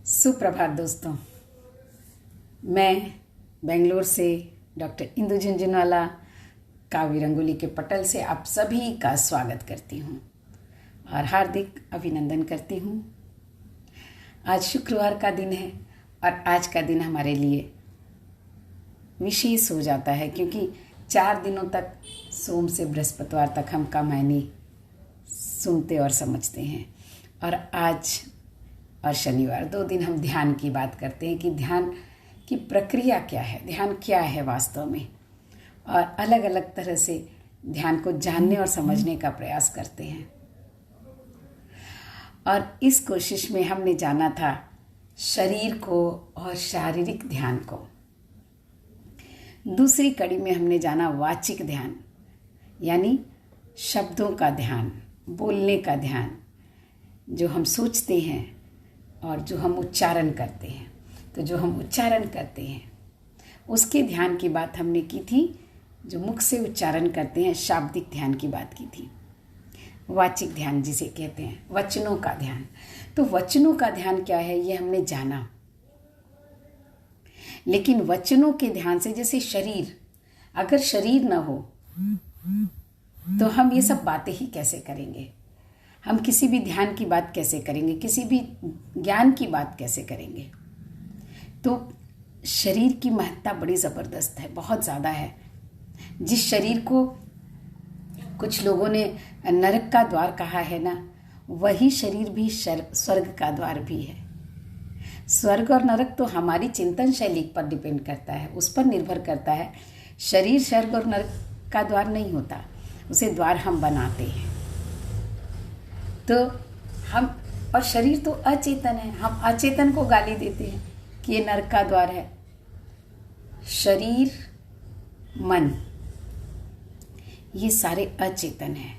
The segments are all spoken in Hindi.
सुप्रभात दोस्तों। मैं बेंगलोर से डॉक्टर इंदु झुंझुनवाला काव्य रंगोली के पटल से आप सभी का स्वागत करती हूँ और हार्दिक अभिनंदन करती हूँ। आज शुक्रवार का दिन है और आज का दिन हमारे लिए विशेष हो जाता है क्योंकि 4 दिनों तक सोम से बृहस्पतिवार तक हम का मायने सुनते और समझते हैं और आज और शनिवार 2 दिन हम ध्यान की बात करते हैं कि ध्यान की प्रक्रिया क्या है, ध्यान क्या है वास्तव में, और अलग अलग तरह से ध्यान को जानने और समझने का प्रयास करते हैं। और इस कोशिश में हमने जाना था शरीर को और शारीरिक ध्यान को। दूसरी कड़ी में हमने जाना वाचिक ध्यान, यानी शब्दों का ध्यान, बोलने का ध्यान, जो हम सोचते हैं और जो हम उच्चारण करते हैं। तो जो हम उच्चारण करते हैं उसके ध्यान की बात हमने की थी। जो मुख से उच्चारण करते हैं, शाब्दिक ध्यान की बात की थी। वाचिक ध्यान जिसे कहते हैं, वचनों का ध्यान। तो वचनों का ध्यान क्या है ये हमने जाना। लेकिन वचनों के ध्यान से, जैसे शरीर, अगर शरीर न हो तो हम ये सब बातें ही कैसे करेंगे, हम किसी भी ध्यान की बात कैसे करेंगे, किसी भी ज्ञान की बात कैसे करेंगे। तो शरीर की महत्ता बड़ी ज़बरदस्त है, बहुत ज़्यादा है। जिस शरीर को कुछ लोगों ने नरक का द्वार कहा है ना, वही शरीर भी स्वर्ग का द्वार भी है। स्वर्ग और नरक तो हमारी चिंतन शैली पर डिपेंड करता है, उस पर निर्भर करता है। शरीर स्वर्ग और नरक का द्वार नहीं होता, उसे द्वार हम बनाते हैं। तो हम, और शरीर तो अचेतन है, हम अचेतन को गाली देते हैं कि ये नरक का द्वार है। शरीर, मन, ये सारे अचेतन हैं।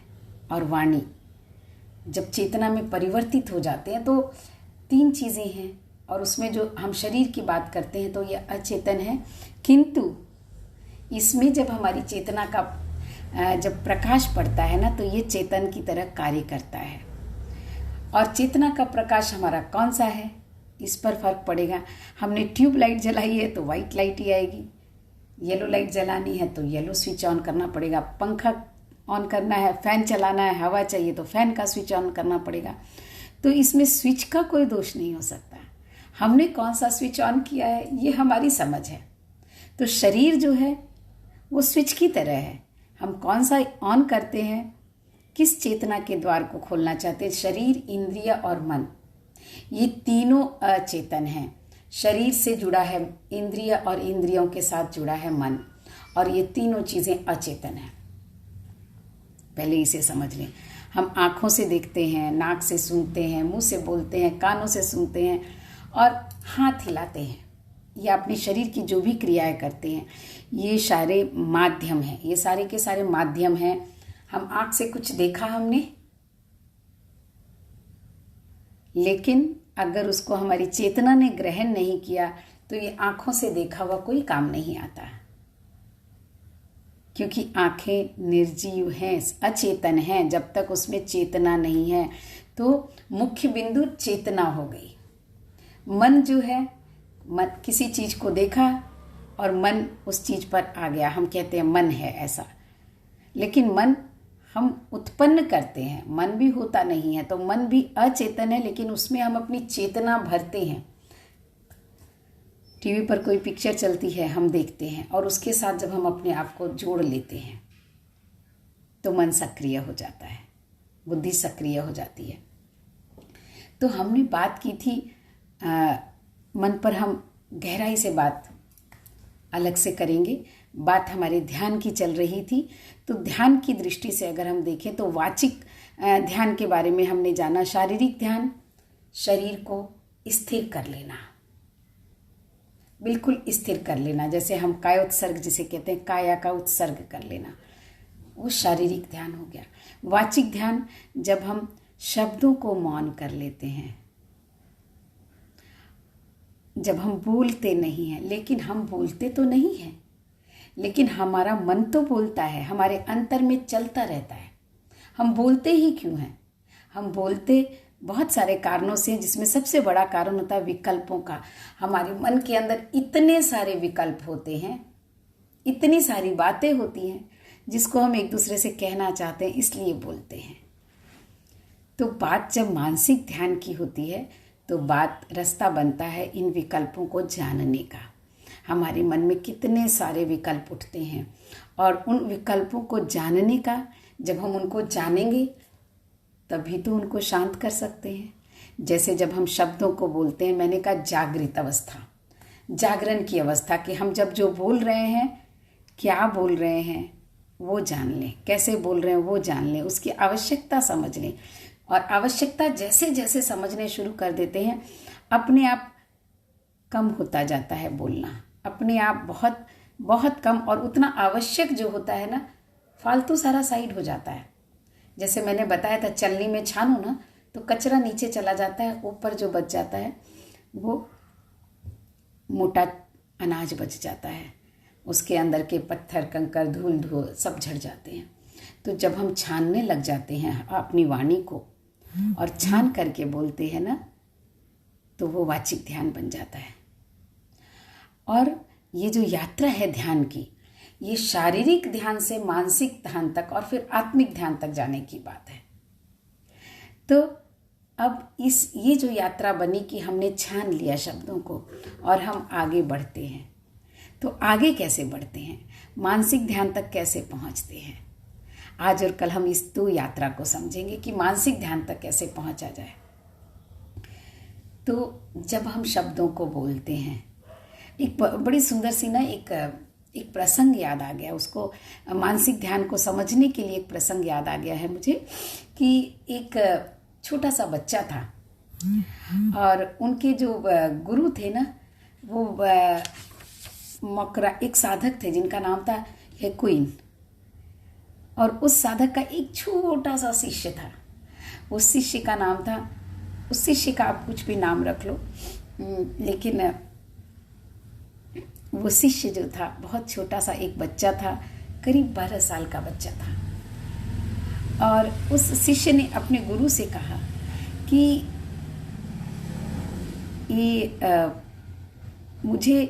और वाणी जब चेतना में परिवर्तित हो जाते हैं तो 3 चीज़ें हैं, और उसमें जो हम शरीर की बात करते हैं तो ये अचेतन है। किंतु इसमें जब हमारी चेतना का जब प्रकाश पड़ता है ना, तो ये चेतन की तरह कार्य करता है। और चेतना का प्रकाश हमारा कौन सा है, इस पर फर्क पड़ेगा। हमने ट्यूब लाइट जलाई है तो वाइट लाइट ही आएगी, येलो लाइट जलानी है तो येलो स्विच ऑन करना पड़ेगा, पंखा ऑन करना है, फैन चलाना है, हवा चाहिए तो फैन का स्विच ऑन करना पड़ेगा। तो इसमें स्विच का कोई दोष नहीं हो सकता। हमने कौन सा स्विच ऑन किया है ये हमारी समझ है। तो शरीर जो है वो स्विच की तरह है, हम कौन सा ऑन करते हैं, किस चेतना के द्वार को खोलना चाहते हैं। शरीर, इंद्रिय और मन, ये तीनों अचेतन हैं। शरीर से जुड़ा है इंद्रिय और इंद्रियों के साथ जुड़ा है मन, और ये तीनों चीज़ें अचेतन हैं। पहले इसे समझ लें। हम आँखों से देखते हैं, नाक से सूंघते हैं, मुंह से बोलते हैं, कानों से सुनते हैं और हाथ हिलाते हैं, या अपने शरीर की जो भी क्रियाएं करते हैं, ये सारे माध्यम हैं, ये सारे के सारे माध्यम हैं। हम आँख से कुछ देखा हमने, लेकिन अगर उसको हमारी चेतना ने ग्रहण नहीं किया तो ये आँखों से देखा हुआ कोई काम नहीं आता, क्योंकि आँखें निर्जीव हैं, अचेतन हैं। जब तक उसमें चेतना नहीं है तो मुख्य बिंदु चेतना हो गई। मन जो है, मन किसी चीज़ को देखा और मन उस चीज़ पर आ गया, हम कहते हैं मन है ऐसा। लेकिन मन हम उत्पन्न करते हैं, मन भी होता नहीं है। तो मन भी अचेतन है, लेकिन उसमें हम अपनी चेतना भरते हैं। टीवी पर कोई पिक्चर चलती है, हम देखते हैं, और उसके साथ जब हम अपने आप को जोड़ लेते हैं तो मन सक्रिय हो जाता है, बुद्धि सक्रिय हो जाती है। तो हमने बात की थी मन पर, हम गहराई से बात अलग से करेंगे। बात हमारे ध्यान की चल रही थी। तो ध्यान की दृष्टि से अगर हम देखें तो वाचिक ध्यान के बारे में हमने जाना। शारीरिक ध्यान, शरीर को स्थिर कर लेना, बिल्कुल स्थिर कर लेना। जैसे हम कायोत्सर्ग जिसे कहते हैं, काया का उत्सर्ग कर लेना, वो शारीरिक ध्यान हो गया। वाचिक ध्यान, जब हम शब्दों को मौन कर लेते हैं, जब हम बोलते नहीं हैं, लेकिन हम बोलते तो नहीं हैं, लेकिन हमारा मन तो बोलता है, हमारे अंतर में चलता रहता है। हम बोलते ही क्यों हैं? हम बोलते बहुत सारे कारणों से, जिसमें सबसे बड़ा कारण होता है विकल्पों का। हमारे मन के अंदर इतने सारे विकल्प होते हैं, इतनी सारी बातें होती हैं जिसको हम एक दूसरे से कहना चाहते हैं, इसलिए बोलते हैं। तो बात जब मानसिक ध्यान की होती है तो बात रास्ता बनता है इन विकल्पों को जानने का। हमारे मन में कितने सारे विकल्प उठते हैं और उन विकल्पों को जानने का, जब हम उनको जानेंगे तभी तो उनको शांत कर सकते हैं। जैसे जब हम शब्दों को बोलते हैं, मैंने कहा जागृत अवस्था, जागरण की अवस्था, कि हम जब जो बोल रहे हैं, क्या बोल रहे हैं वो जान लें, कैसे बोल रहे हैं वो जान लें, उसकी आवश्यकता समझ लें। और आवश्यकता जैसे जैसे समझने शुरू कर देते हैं, अपने आप कम होता जाता है बोलना, अपने आप बहुत बहुत कम, और उतना आवश्यक जो होता है ना, फालतू सारा साइड हो जाता है। जैसे मैंने बताया था, चलनी में छानो ना तो कचरा नीचे चला जाता है, ऊपर जो बच जाता है वो मोटा अनाज बच जाता है, उसके अंदर के पत्थर कंकर धूल धूल सब झड़ जाते हैं। तो जब हम छानने लग जाते हैं अपनी वाणी को और छान करके बोलते हैं ना, तो वो वाचिक ध्यान बन जाता है। और ये जो यात्रा है ध्यान की, ये शारीरिक ध्यान से मानसिक ध्यान तक और फिर आत्मिक ध्यान तक जाने की बात है। तो अब ये जो यात्रा बनी कि हमने छान लिया शब्दों को और हम आगे बढ़ते हैं, तो आगे कैसे बढ़ते हैं, मानसिक ध्यान तक कैसे पहुंचते हैं। आज और कल हम इस दो यात्रा को समझेंगे कि मानसिक ध्यान तक कैसे पहुंचा जाए। तो जब हम शब्दों को बोलते हैं, एक बड़ी सुंदर सी ना एक प्रसंग याद आ गया, उसको मानसिक ध्यान को समझने के लिए एक प्रसंग याद आ गया है मुझे, कि एक छोटा सा बच्चा था और उनके जो गुरु थे ना, वो मकरा एक साधक थे जिनका नाम था हेकुइन, और उस साधक का एक छोटा सा शिष्य था। उस शिष्य का नाम था, उस शिष्य का आप कुछ भी नाम रख लो, लेकिन वो शिष्य जो था बहुत छोटा सा एक बच्चा था, करीब 12 साल का बच्चा था। और उस शिष्य ने अपने गुरु से कहा कि ये मुझे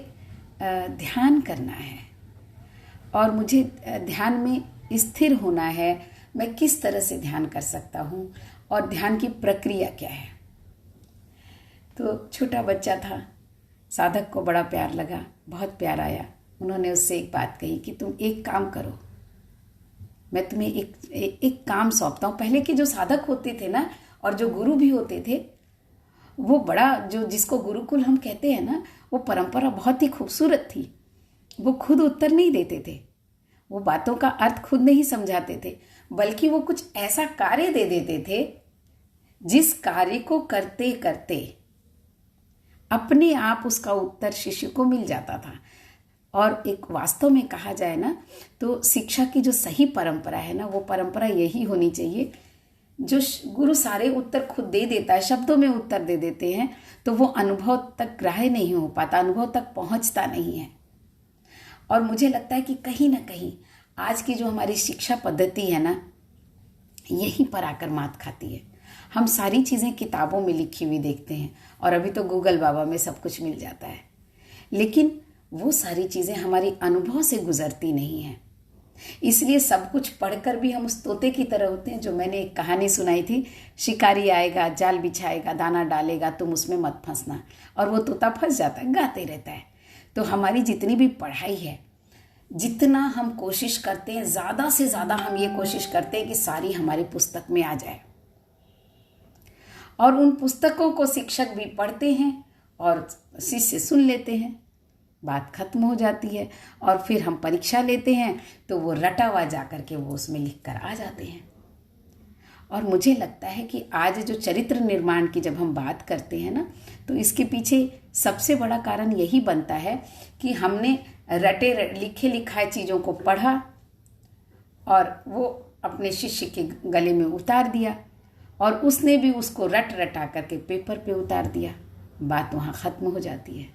ध्यान करना है और मुझे ध्यान में स्थिर होना है, मैं किस तरह से ध्यान कर सकता हूँ और ध्यान की प्रक्रिया क्या है। तो छोटा बच्चा था, साधक को बड़ा प्यार लगा, बहुत प्यार आया। उन्होंने उससे एक बात कही कि तुम एक काम करो, मैं तुम्हें एक काम सौंपता हूँ। पहले के जो साधक होते थे ना और जो गुरु भी होते थे, वो बड़ा, जो जिसको गुरुकुल हम कहते हैं ना, वो परंपरा बहुत ही खूबसूरत थी। वो खुद उत्तर नहीं देते थे, वो बातों का अर्थ खुद नहीं समझाते थे, बल्कि वो कुछ ऐसा कार्य दे देते थे जिस कार्य को करते करते अपने आप उसका उत्तर शिष्य को मिल जाता था। और एक वास्तव में कहा जाए ना, तो शिक्षा की जो सही परंपरा है ना, वो परंपरा यही होनी चाहिए, जो गुरु सारे उत्तर खुद दे देता है, शब्दों में उत्तर दे देते हैं, तो वो अनुभव तक ग्राह्य नहीं हो पाता, अनुभव तक पहुंचता नहीं है। और मुझे लगता है कि कहीं ना कहीं आज की जो हमारी शिक्षा पद्धति है ना, यहीं पर आकर मात खाती है। हम सारी चीज़ें किताबों में लिखी हुई देखते हैं, और अभी तो गूगल बाबा में सब कुछ मिल जाता है, लेकिन वो सारी चीज़ें हमारी अनुभव से गुजरती नहीं हैं। इसलिए सब कुछ पढ़कर भी हम उस तोते की तरह होते हैं। जो मैंने एक कहानी सुनाई थी, शिकारी आएगा, जाल बिछाएगा, दाना डालेगा, तुम उसमें मत फंसना, और वो तोता फंस जाता है, गाते रहता है। तो हमारी जितनी भी पढ़ाई है, जितना हम कोशिश करते हैं, ज़्यादा से ज़्यादा हम ये कोशिश करते हैं कि सारी हमारी पुस्तक में आ जाए, और उन पुस्तकों को शिक्षक भी पढ़ते हैं और शिष्य सुन लेते हैं, बात खत्म हो जाती है। और फिर हम परीक्षा लेते हैं तो वो रटा हुआ जा कर के वो उसमें लिख कर आ जाते हैं। और मुझे लगता है कि आज जो चरित्र निर्माण की जब हम बात करते हैं ना, तो इसके पीछे सबसे बड़ा कारण यही बनता है कि हमने रटे लिखे लिखाए चीज़ों को पढ़ा और वो अपने शिष्य के गले में उतार दिया, और उसने भी उसको रट रटा करके पेपर पे उतार दिया, बात वहाँ ख़त्म हो जाती है।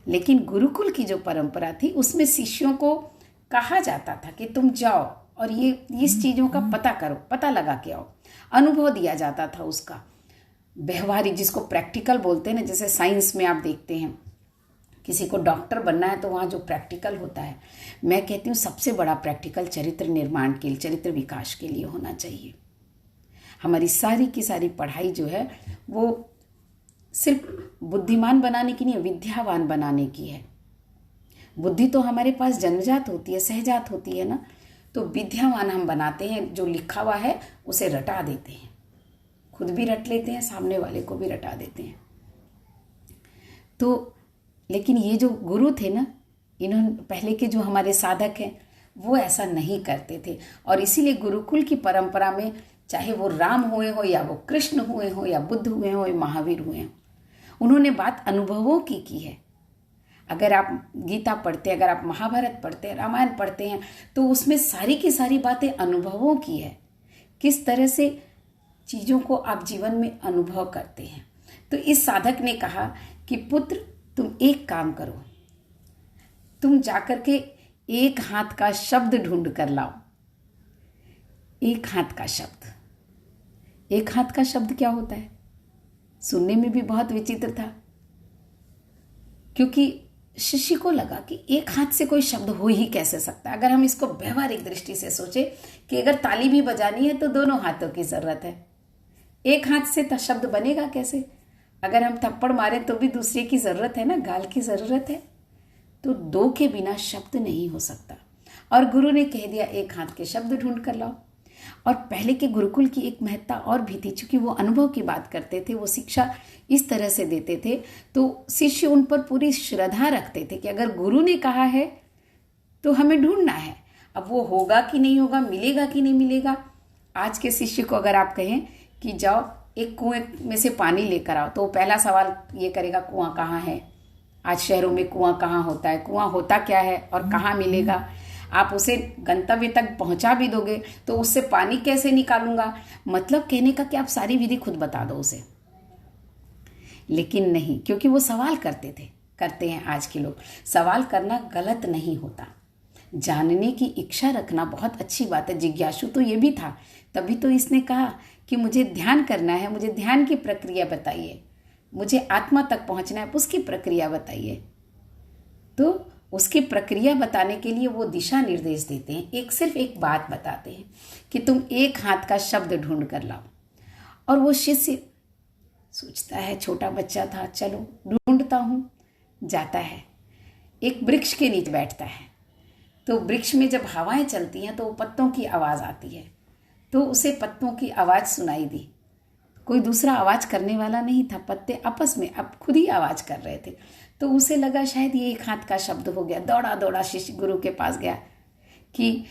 लेकिन गुरुकुल की जो परंपरा थी, उसमें शिष्यों को कहा जाता था कि तुम जाओ, और ये इस चीज़ों का पता करो, पता लगा के आओ। अनुभव दिया जाता था उसका, व्यवहारिक, जिसको प्रैक्टिकल बोलते हैं ना। जैसे साइंस में आप देखते हैं, किसी को डॉक्टर बनना है तो वहाँ जो प्रैक्टिकल होता है, मैं कहती हूँ सबसे बड़ा प्रैक्टिकल चरित्र निर्माण के लिए, चरित्र विकास के लिए होना चाहिए। हमारी सारी की सारी पढ़ाई जो है वो सिर्फ बुद्धिमान बनाने की नहीं, विद्यावान बनाने की है। बुद्धि तो हमारे पास जन्मजात होती है, सहजात होती है ना। तो विद्यावान हम बनाते हैं, जो लिखा हुआ है उसे रटा देते हैं, खुद भी रट लेते हैं, सामने वाले को भी रटा देते हैं। तो लेकिन ये जो गुरु थे ना, इन्होंने पहले के जो हमारे साधक हैं वो ऐसा नहीं करते थे। और इसीलिए गुरुकुल की परंपरा में, चाहे वो राम हुए हो या वो कृष्ण हुए हो या बुद्ध हुए हो या महावीर हुए हो, उन्होंने बात अनुभवों की है। अगर आप गीता पढ़ते हैं, अगर आप महाभारत पढ़ते हैं, रामायण पढ़ते हैं, तो उसमें सारी की सारी बातें अनुभवों की है। किस तरह से चीज़ों को आप जीवन में अनुभव करते हैं। तो इस साधक ने कहा कि पुत्र, तुम एक काम करो, तुम जाकर के एक हाथ का शब्द ढूंढ कर लाओ। एक हाथ का शब्द, एक हाथ का शब्द क्या होता है? सुनने में भी बहुत विचित्र था, क्योंकि शिष्य को लगा कि एक हाथ से कोई शब्द हो ही कैसे सकता है। अगर हम इसको व्यवहारिक दृष्टि से सोचे कि अगर ताली भी बजानी है तो दोनों हाथों की जरूरत है, एक हाथ से तो शब्द बनेगा कैसे? अगर हम थप्पड़ मारे तो भी दूसरे की जरूरत है ना, गाल की जरूरत है। तो दो के बिना शब्द नहीं हो सकता। और गुरु ने कह दिया एक हाथ के शब्द ढूंढ कर लाओ। और पहले के गुरुकुल की एक महत्ता और भी थी, चूंकि वो अनुभव की बात करते थे, वो शिक्षा इस तरह से देते थे, तो शिष्य उन पर पूरी श्रद्धा रखते थे कि अगर गुरु ने कहा है तो हमें ढूंढना है। अब वो होगा कि नहीं होगा, मिलेगा कि नहीं मिलेगा। आज के शिष्य को अगर आप कहें कि जाओ एक कुएं में से पानी लेकर आओ, तो वो पहला सवाल ये करेगा, कुआं कहाँ है? आज शहरों में कुआं कहाँ होता है, कुआं होता क्या है और कहाँ मिलेगा? आप उसे गंतव्य तक पहुंचा भी दोगे तो उससे पानी कैसे निकालूंगा? मतलब कहने का कि आप सारी विधि खुद बता दो उसे। लेकिन नहीं, क्योंकि वो सवाल करते थे, करते हैं आज के लोग। सवाल करना गलत नहीं होता, जानने की इच्छा रखना बहुत अच्छी बात है। जिज्ञासु तो ये भी था, तभी तो इसने कहा कि मुझे ध्यान करना है, मुझे ध्यान की प्रक्रिया बताइए, मुझे आत्मा तक पहुंचना है, उसकी प्रक्रिया बताइए। तो उसकी प्रक्रिया बताने के लिए वो दिशा निर्देश देते हैं, सिर्फ एक बात बताते हैं कि तुम एक हाथ का शब्द ढूंढ कर लाओ। और वो शिष्य सोचता है, छोटा बच्चा था, चलो ढूंढता हूँ। जाता है, एक वृक्ष के नीचे बैठता है। तो वृक्ष में जब हवाएं चलती हैं तो पत्तों की आवाज़ आती है, तो उसे पत्तों की आवाज़ सुनाई दी। कोई दूसरा आवाज़ करने वाला नहीं था, पत्ते आपस में अब खुद ही आवाज़ कर रहे थे। तो उसे लगा शायद ये एक हाथ का शब्द हो गया। दौड़ा दौड़ा शिष्य गुरु के पास गया कि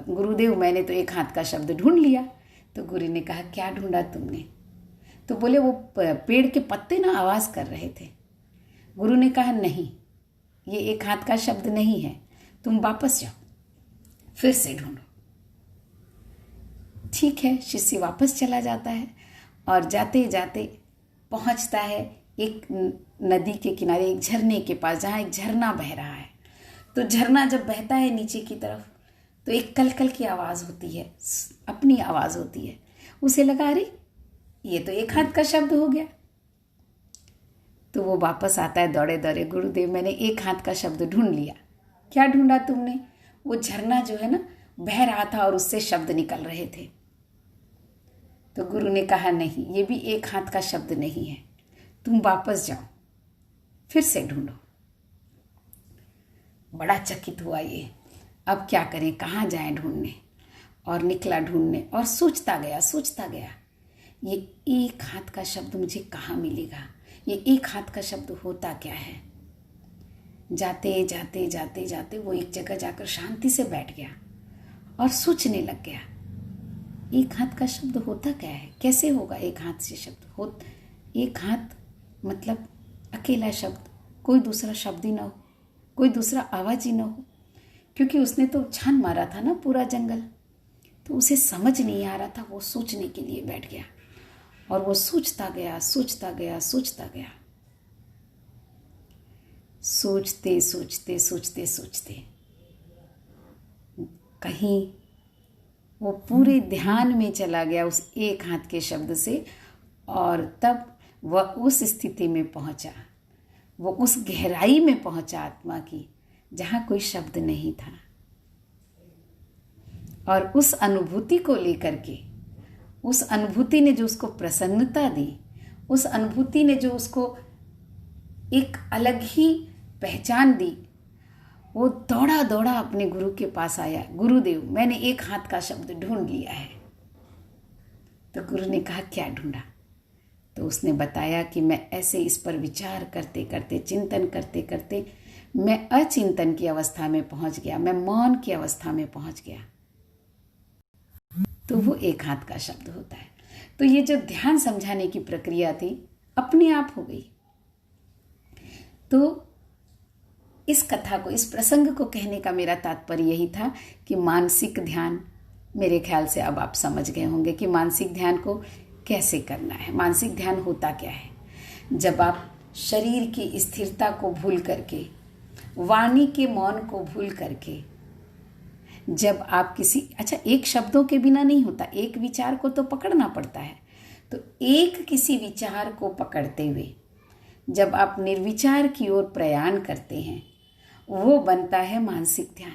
गुरुदेव, मैंने तो एक हाथ का शब्द ढूंढ लिया। तो गुरु ने कहा, क्या ढूंढा तुमने? तो बोले, वो पेड़ के पत्ते ना आवाज़ कर रहे थे। गुरु ने कहा, नहीं, ये एक हाथ का शब्द नहीं है, तुम वापस जाओ, फिर से ढूंढो। ठीक है, शिष्य वापस चला जाता है और जाते जाते पहुंचता है एक नदी के किनारे, एक झरने के पास, जहाँ एक झरना बह रहा है। तो झरना जब बहता है नीचे की तरफ, तो एक कलकल की आवाज़ होती है, अपनी आवाज़ होती है। उसे लगा, अरे ये तो एक हाथ का शब्द हो गया। तो वो वापस आता है दौड़े दौड़े, गुरुदेव, मैंने एक हाथ का शब्द ढूंढ लिया। क्या ढूंढा तुमने? वो झरना जो है ना, बह रहा था और उससे शब्द निकल रहे थे। तो गुरु ने कहा, नहीं, ये भी एक हाथ का शब्द नहीं है, तुम वापस जाओ, फिर से ढूंढो। बड़ा चकित हुआ ये, अब क्या करें, कहाँ जाएं ढूंढने? और निकला ढूंढने और सोचता गया, ये एक हाथ का शब्द मुझे कहाँ मिलेगा? ये एक हाथ का शब्द होता क्या है? जाते जाते जाते जाते वो एक जगह जाकर शांति से बैठ गया और सोचने लग गया, एक हाथ का शब्द होता क्या है? कैसे होगा एक हाथ से शब्द? एक हाथ मतलब अकेला शब्द, कोई दूसरा शब्द ही ना हो, कोई दूसरा आवाज ही ना हो, क्योंकि उसने तो छान मारा था ना पूरा जंगल। तो उसे समझ नहीं आ रहा था, वो सोचने के लिए बैठ गया और वो सोचता गया। सोचते कहीं वो पूरे ध्यान में चला गया उस एक हाथ के शब्द से, और तब वह उस स्थिति में पहुंचा, वो उस गहराई में पहुंचा आत्मा की जहां कोई शब्द नहीं था। और उस अनुभूति को लेकर के, उस अनुभूति ने जो उसको प्रसन्नता दी, उस अनुभूति ने जो उसको एक अलग ही पहचान दी, वो दौड़ा दौड़ा अपने गुरु के पास आया। गुरुदेव, मैंने एक हाथ का शब्द ढूंढ लिया है। तो गुरु ने कहा, क्या ढूंढा? तो उसने बताया कि मैं ऐसे इस पर विचार करते करते, चिंतन करते करते मैं अचिंतन की अवस्था में पहुंच गया, मैं मौन की अवस्था में पहुंच गया। तो वो एक हाथ का शब्द होता है। तो ये जो ध्यान समझाने की प्रक्रिया थी अपने आप हो गई। तो इस कथा को, इस प्रसंग को कहने का मेरा तात्पर्य यही था कि मानसिक ध्यान, मेरे ख्याल से अब आप समझ गए होंगे कि मानसिक ध्यान को कैसे करना है। मानसिक ध्यान होता क्या है? जब आप शरीर की स्थिरता को भूल करके, वाणी के मौन को भूल करके, जब आप एक शब्दों के बिना नहीं होता, एक विचार को तो पकड़ना पड़ता है। तो एक किसी विचार को पकड़ते हुए जब आप निर्विचार की ओर प्रयाण करते हैं, वो बनता है मानसिक ध्यान।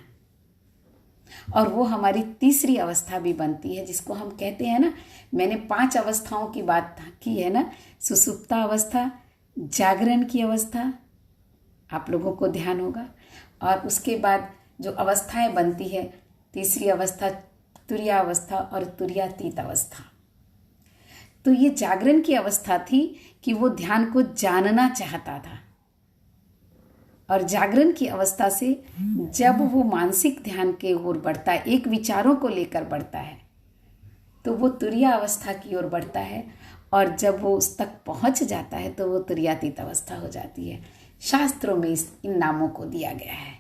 और वो हमारी तीसरी अवस्था भी बनती है, जिसको हम कहते हैं ना, मैंने 5 अवस्थाओं की बात की है ना, सुषुप्ता अवस्था, जागरण की अवस्था, आप लोगों को ध्यान होगा। और उसके बाद जो अवस्थाएं बनती है, तीसरी अवस्था तुर्यावस्था और तुर्यातीत अवस्था। तो ये जागरण की अवस्था थी कि वो ध्यान को जानना चाहता था। और जागरण की अवस्था से जब वो मानसिक ध्यान के ओर बढ़ता है, एक विचारों को लेकर बढ़ता है, तो वो तुर्या अवस्था की ओर बढ़ता है। और जब वो उस तक पहुंच जाता है तो वो तुर्यातीत अवस्था हो जाती है। शास्त्रों में इन नामों को दिया गया है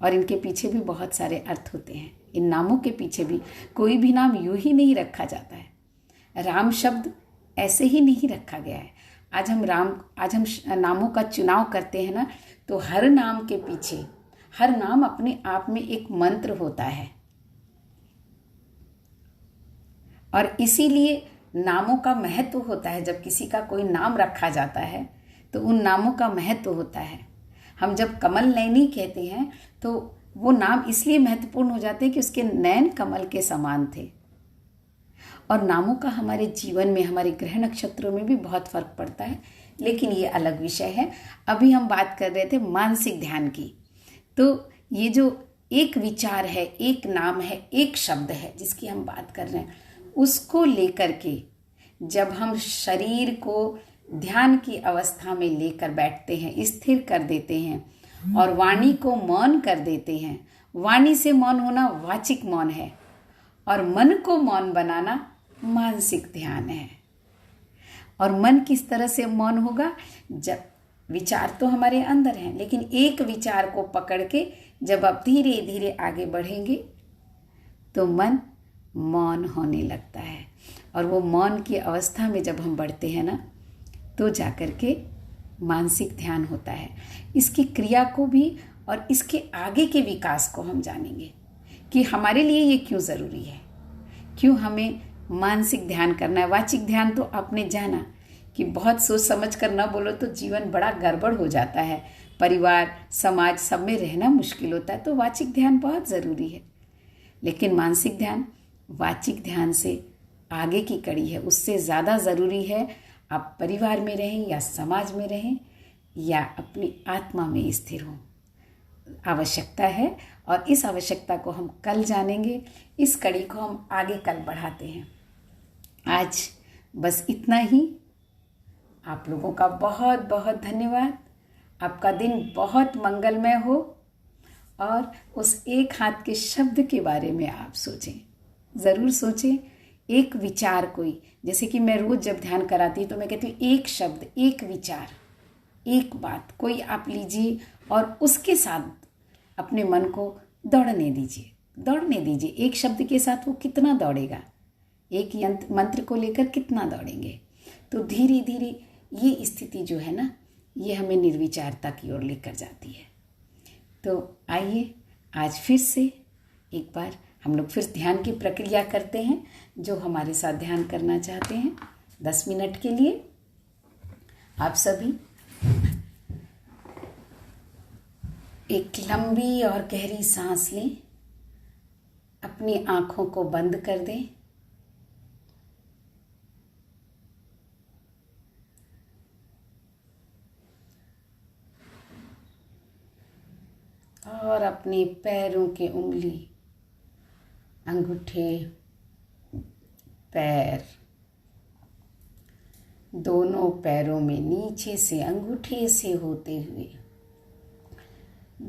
और इनके पीछे भी बहुत सारे अर्थ होते हैं। इन नामों के पीछे भी कोई भी नाम यूं ही नहीं रखा जाता है। राम शब्द ऐसे ही नहीं रखा गया है। आज हम नामों का चुनाव करते हैं ना, तो हर नाम के पीछे, हर नाम अपने आप में एक मंत्र होता है। और इसीलिए नामों का महत्व होता है। जब किसी का कोई नाम रखा जाता है तो उन नामों का महत्व होता है। हम जब कमल नयनी कहते हैं तो वो नाम इसलिए महत्वपूर्ण हो जाते हैं कि उसके नयन कमल के समान थे। और नामों का हमारे जीवन में, हमारे ग्रह नक्षत्रों में भी बहुत फर्क पड़ता है, लेकिन ये अलग विषय है। अभी हम बात कर रहे थे मानसिक ध्यान की। तो ये जो एक विचार है, एक नाम है, एक शब्द है जिसकी हम बात कर रहे हैं, उसको लेकर के जब हम शरीर को ध्यान की अवस्था में लेकर बैठते हैं, स्थिर कर देते हैं और वाणी को मौन कर देते हैं। वाणी से मौन होना वाचिक मौन है और मन को मौन बनाना मानसिक ध्यान है। और मन किस तरह से मौन होगा? जब विचार तो हमारे अंदर हैं, लेकिन एक विचार को पकड़ के जब आप धीरे धीरे आगे बढ़ेंगे तो मन मौन होने लगता है। और वो मौन की अवस्था में जब हम बढ़ते हैं ना, तो जाकर के मानसिक ध्यान होता है। इसकी क्रिया को भी और इसके आगे के विकास को हम जानेंगे कि हमारे लिए ये क्यों ज़रूरी है, क्यों हमें मानसिक ध्यान करना है। वाचिक ध्यान तो आपने जाना कि बहुत सोच समझ कर ना बोलो तो जीवन बड़ा गड़बड़ हो जाता है, परिवार, समाज सब में रहना मुश्किल होता है। तो वाचिक ध्यान बहुत ज़रूरी है। लेकिन मानसिक ध्यान वाचिक ध्यान से आगे की कड़ी है, उससे ज़्यादा ज़रूरी है। आप परिवार में रहें या समाज में रहें या अपनी आत्मा में स्थिर हों, आवश्यकता है। और इस आवश्यकता को हम कल जानेंगे। इस कड़ी को हम आगे कल बढ़ाते हैं। आज बस इतना ही। आप लोगों का बहुत बहुत धन्यवाद। आपका दिन बहुत मंगलमय हो और उस एक हाथ के शब्द के बारे में आप सोचें, ज़रूर सोचें। एक विचार कोई, जैसे कि मैं रोज़ जब ध्यान कराती तो मैं कहती हूँ एक शब्द, एक विचार, एक बात कोई आप लीजिए और उसके साथ अपने मन को दौड़ने दीजिए। एक शब्द के साथ वो कितना दौड़ेगा, एक मंत्र को लेकर कितना दौड़ेंगे। तो धीरे धीरे ये स्थिति जो है ना, ये हमें निर्विचारता की ओर लेकर जाती है। तो आइए आज फिर से एक बार हम लोग फिर ध्यान की प्रक्रिया करते हैं। जो हमारे साथ ध्यान करना चाहते हैं 10 मिनट के लिए आप सभी एक लंबी और गहरी सांस लें, अपनी आँखों को बंद कर दें और अपने पैरों के उंगली, अंगूठे, पैर, दोनों पैरों में नीचे से अंगूठे से होते हुए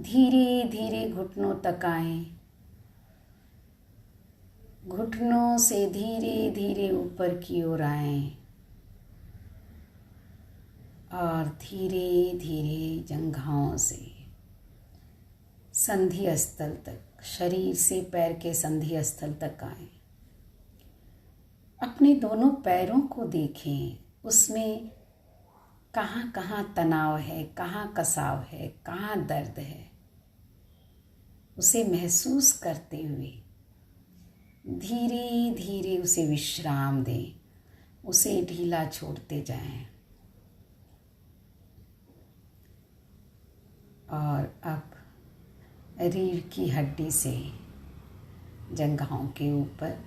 धीरे धीरे घुटनों तक आएं। घुटनों से धीरे धीरे ऊपर की ओर आएं और धीरे धीरे जंघाओं से संधि स्थल तक, शरीर से पैर के संधि स्थल तक आएं। अपने दोनों पैरों को देखें, उसमें कहाँ कहाँ तनाव है, कहाँ कसाव है, कहाँ दर्द है, उसे महसूस करते हुए धीरे धीरे उसे विश्राम दें, उसे ढीला छोड़ते जाएं। और अब रीढ़ की हड्डी से जंघाओं के ऊपर,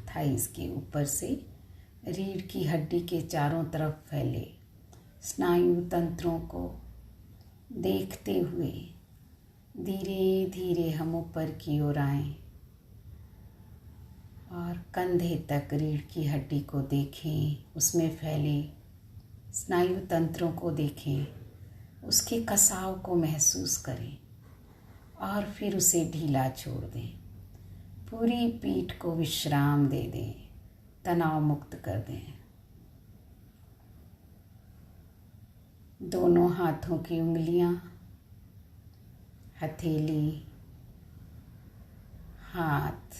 थाइस के ऊपर से रीढ़ की हड्डी के चारों तरफ फैले स्नायु तंत्रों को देखते हुए धीरे धीरे हम ऊपर की ओर आएं और कंधे तक रीढ़ की हड्डी को देखें, उसमें फैले स्नायु तंत्रों को देखें, उसके कसाव को महसूस करें और फिर उसे ढीला छोड़ दें। पूरी पीठ को विश्राम दे दें, तनाव मुक्त कर दें। दोनों हाथों की उंगलियां, हथेली, हाथ,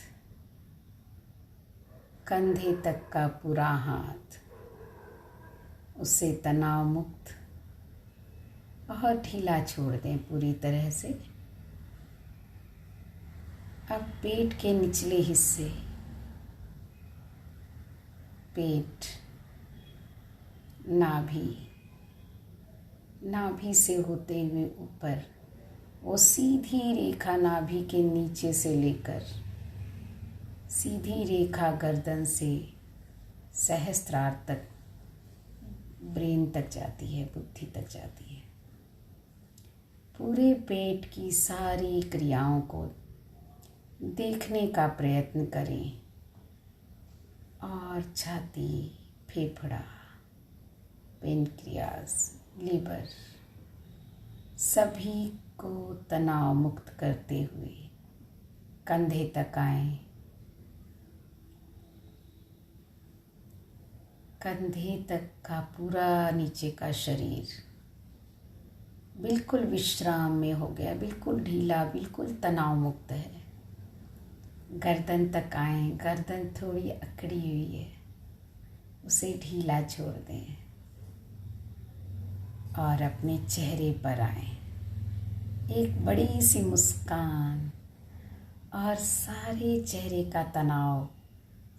कंधे तक का पूरा हाथ, उसे तनाव मुक्त और ढीला छोड़ दें पूरी तरह से। अब पेट के निचले हिस्से, पेट, नाभि से होते हुए ऊपर, वो सीधी रेखा नाभि के नीचे से लेकर सीधी रेखा गर्दन से सहस्त्रार तक, ब्रेन तक जाती है, बुद्धि तक जाती है। पूरे पेट की सारी क्रियाओं को देखने का प्रयत्न करें और छाती, फेफड़ा, पेनक्रियास, लीवर, सभी को तनाव मुक्त करते हुए कंधे तक आएं। कंधे तक का पूरा नीचे का शरीर बिल्कुल विश्राम में हो गया, बिल्कुल ढीला, बिल्कुल तनाव मुक्त है। गर्दन तक आएं, गर्दन थोड़ी अकड़ी हुई है, उसे ढीला छोड़ दें और अपने चेहरे पर आएं। एक बड़ी सी मुस्कान और सारे चेहरे का तनाव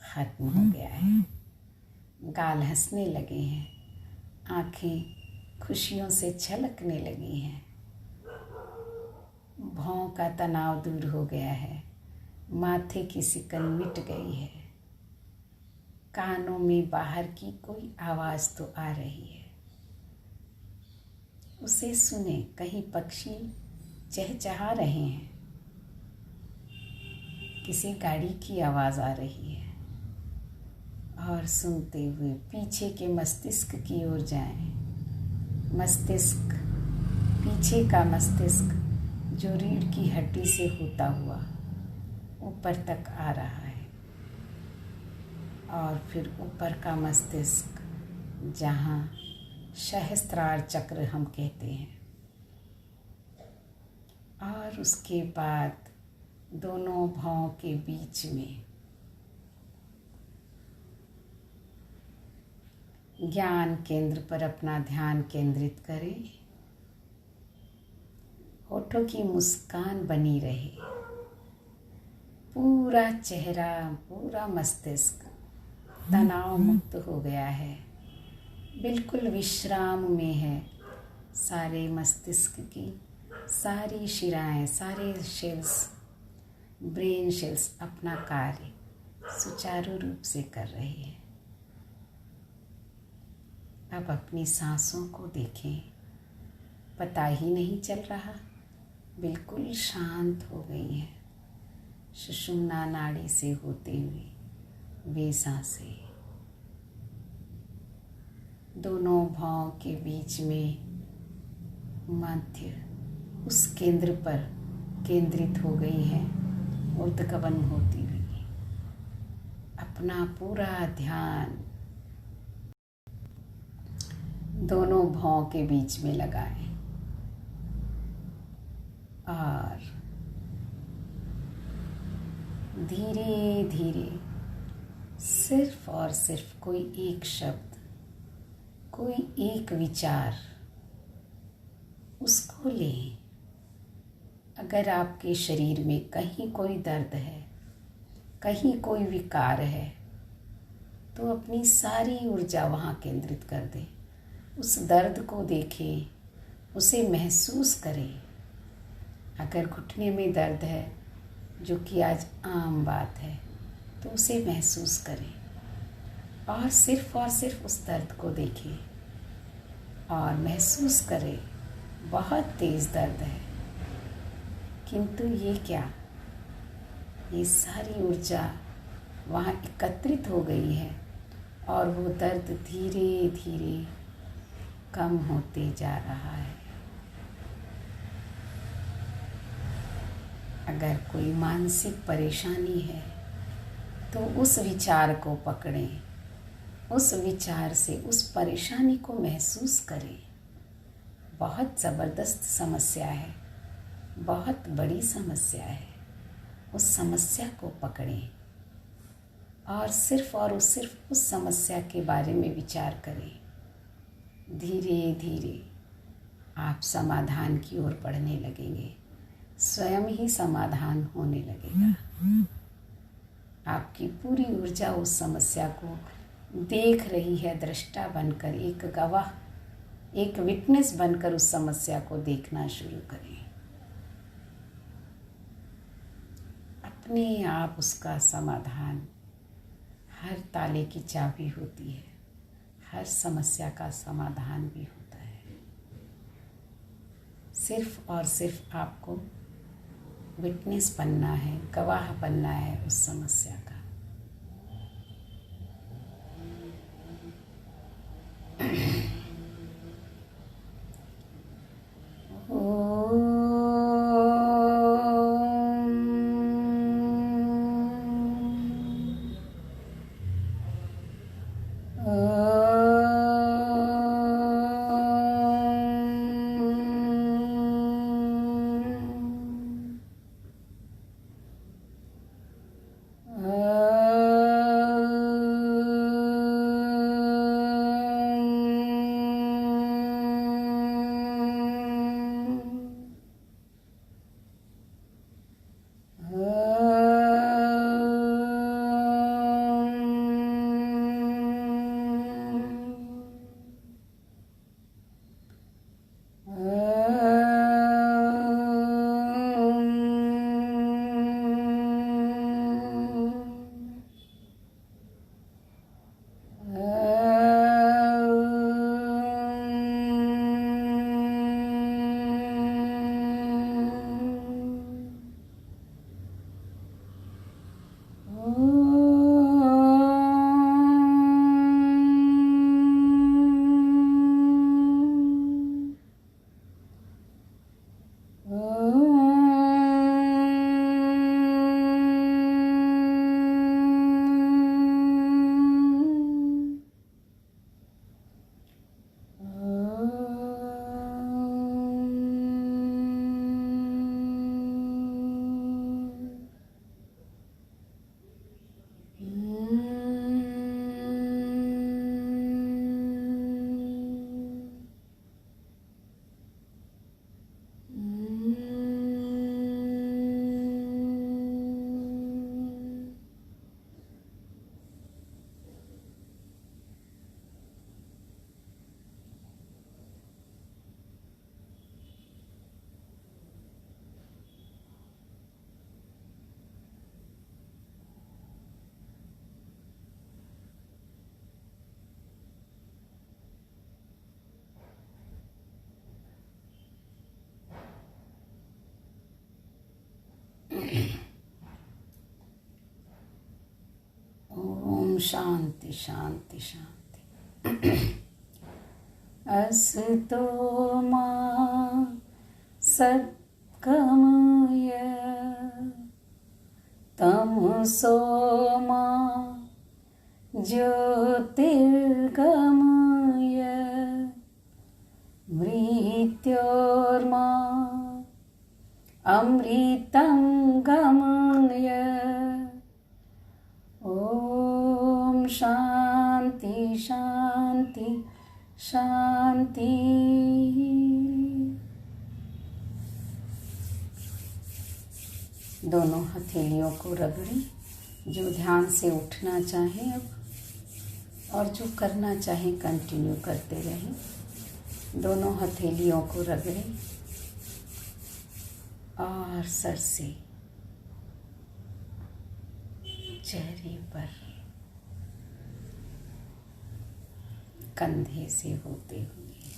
खत्म हो गया है। गाल हंसने लगे हैं, आँखें खुशियों से छलकने लगी हैं, भौं का तनाव दूर हो गया है, माथे की सिकन मिट गई है, कानों में बाहर की कोई आवाज़ तो आ रही है, उसे सुने। कहीं पक्षी चहचहा रहे हैं, किसी गाड़ी की आवाज़ आ रही है। और सुनते हुए पीछे के मस्तिष्क की ओर जाएं। मस्तिष्क, पीछे का मस्तिष्क जो रीढ़ की हड्डी से होता हुआ ऊपर तक आ रहा है, और फिर ऊपर का मस्तिष्क जहाँ सहस्त्रार चक्र हम कहते हैं, और उसके बाद दोनों भौं के बीच में ज्ञान केंद्र पर अपना ध्यान केंद्रित करें। होठों की मुस्कान बनी रहे, पूरा चेहरा, पूरा मस्तिष्क तनाव मुक्त हो गया है, बिल्कुल विश्राम में है। सारे मस्तिष्क की सारी शिराएं, सारे सेल्स, ब्रेन सेल्स अपना कार्य सुचारू रूप से कर रहे हैं। अब अपनी सांसों को देखें, पता ही नहीं चल रहा, बिल्कुल शांत हो गई है। सुषुम्ना नाड़ी से होते हुए वे सांसें दोनों भौं के बीच में मध्य उस केंद्र पर केंद्रित हो गई है, ऊर्ध्वगमन होती हुई। अपना पूरा ध्यान दोनों भौं के बीच में लगाएं और धीरे धीरे सिर्फ और सिर्फ कोई एक शब्द, कोई एक विचार, उसको लें। अगर आपके शरीर में कहीं कोई दर्द है, कहीं कोई विकार है, तो अपनी सारी ऊर्जा वहाँ केंद्रित कर दें। उस दर्द को देखें, उसे महसूस करें। अगर घुटने में दर्द है, जो कि आज आम बात है, तो उसे महसूस करें और सिर्फ उस दर्द को देखें और महसूस करें। बहुत तेज़ दर्द है, किंतु ये क्या, ये सारी ऊर्जा वहाँ एकत्रित हो गई है और वो दर्द धीरे धीरे कम होते जा रहा है। अगर कोई मानसिक परेशानी है तो उस विचार को पकड़ें, उस विचार से उस परेशानी को महसूस करें। बहुत ज़बरदस्त समस्या है, बहुत बड़ी समस्या है। उस समस्या को पकड़ें और सिर्फ उस समस्या के बारे में विचार करें। धीरे धीरे आप समाधान की ओर बढ़ने लगेंगे, स्वयं ही समाधान होने लगेगा। आपकी पूरी ऊर्जा उस समस्या को देख रही है, दृष्टा बनकर, एक गवाह, एक विटनेस बनकर उस समस्या को देखना शुरू करें। अपने आप उसका समाधान, हर ताले की चाबी होती है, हर समस्या का समाधान भी होता है। सिर्फ और सिर्फ आपको विटनेस बनना है, गवाह बनना है उस समस्या का। शांति शांति शांति। असतो मा सद्गमय तमसो मा ज्योतिर्गमय मृत्योर्मा अमृतं गमय। ओम शांति शांति शांति। दोनों हथेलियों को रगड़ें। जो ध्यान से उठना चाहे अब, और जो करना चाहे कंटिन्यू करते रहें। दोनों हथेलियों को रगड़ें और सर से चेहरे पर, कंधे से होते हुए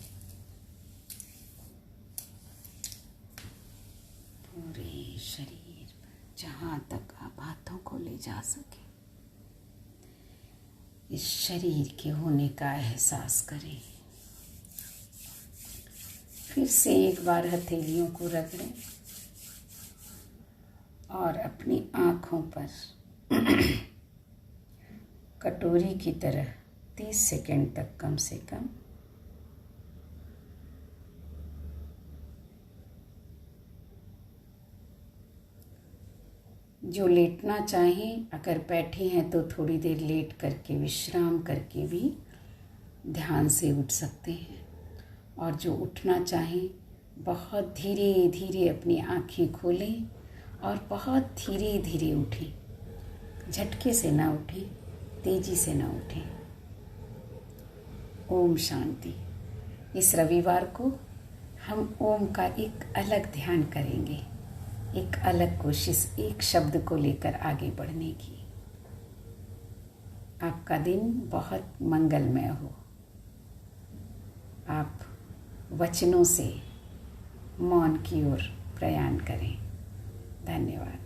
पूरे शरीर पर, जहाँ तक आप हाथों को ले जा सके। इस शरीर के होने का एहसास करें। फिर से एक बार हथेलियों को रगड़ें और अपनी आँखों पर कटोरी की तरह 30 सेकंड तक कम से कम जो लेटना चाहें, अगर बैठे हैं तो थोड़ी देर लेट करके विश्राम करके भी ध्यान से उठ सकते हैं। और जो उठना चाहें बहुत धीरे धीरे अपनी आँखें खोलें और बहुत धीरे धीरे उठें। झटके से ना उठें, तेजी से ना उठें। ओम शांति। इस रविवार को हम ओम का एक अलग ध्यान करेंगे, एक अलग कोशिश, एक शब्द को लेकर आगे बढ़ने की। आपका दिन बहुत मंगलमय हो। आप वचनों से मौन की ओर प्रयाण करें। धन्यवाद।